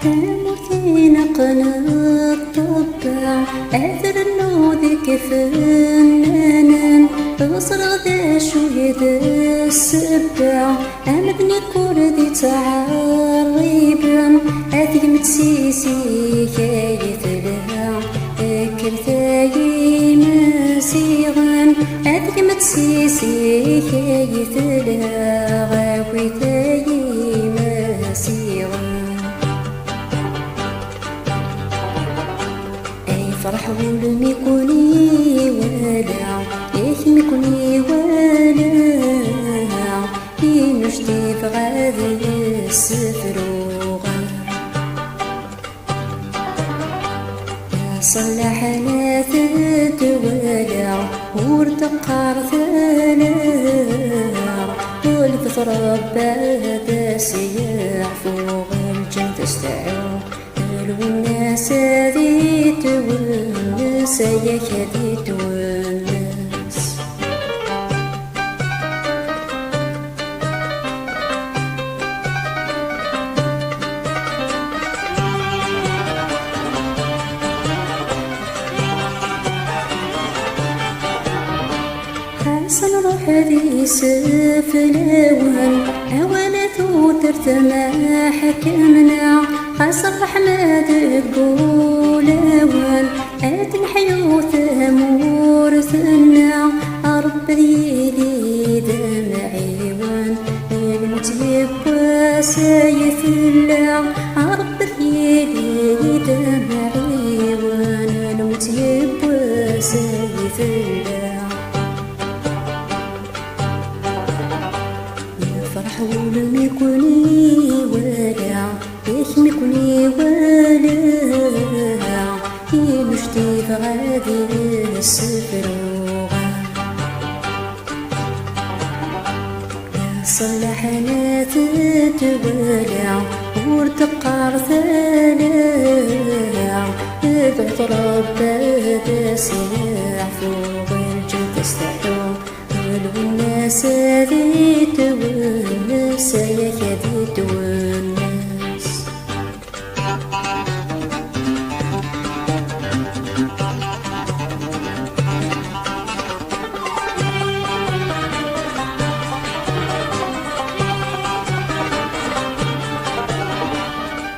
تموتين قناة طبع أثر النوذي كفنانا أصرغ ذا شوية السبع أمدني كردي تعريبا أثق متسيسي كايث لها كرثاي مسيغا أثق متسيسي كايث لها غاويثاي مسيغا فرح ولم يكوني ولا يهم يكوني ولا ينشتي بغادي السفروغة يا صلح لا تتولى وارتقار ثلا والفطر بدا سياح فوق الجنة تستعو الناس هذي تونس يا هذي تونس حسن روح ذي سفلوان أولا ثوتر ما حكمنا خاص الرحمة بقولوان آت الحيوث مورثنا رب ذيلي دمعيوان المتيب وسايف الله رب ذيلي دمعيوان المتيب وسايف الله فرح ولم يكوني ولا يهم يكوني ولا ينشتي بغادي السفروغة يا صلح لا تتولى وارتقار ثلا ابعث رب هذا سلاح فوق الجنة تستحو والناس هذي تونس يا هذي تونس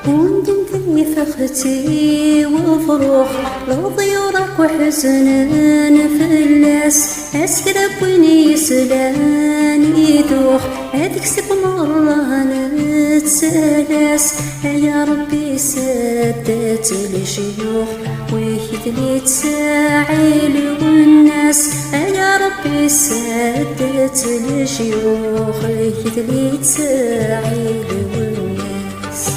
وندم في فختي وفروح لو ضيورك وحزنان في الناس أسكرب ويني سلاني ذوخ هذيك سب مرة نتسالاس يا ربي سدت لي شيوخ ويهد لي تساعي والناس يا ربي سدت لي شيوخ ويهد لي تساعي والناس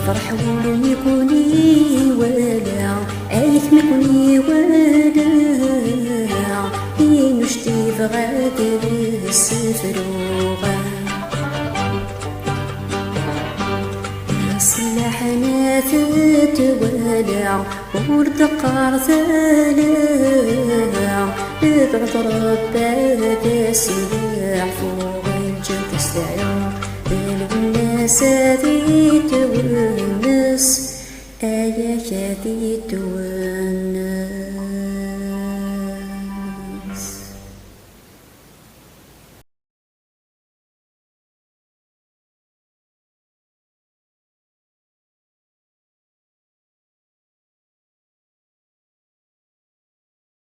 فرح ولم يكوني ولا يهم يكوني ولا ينشتي بغادي السفروغة يا صلح لا تتولى وارتقار ثلا ابعث رب هذا سلاح فوق الجنة تستعو الناس هذي تونس يا هذي تونس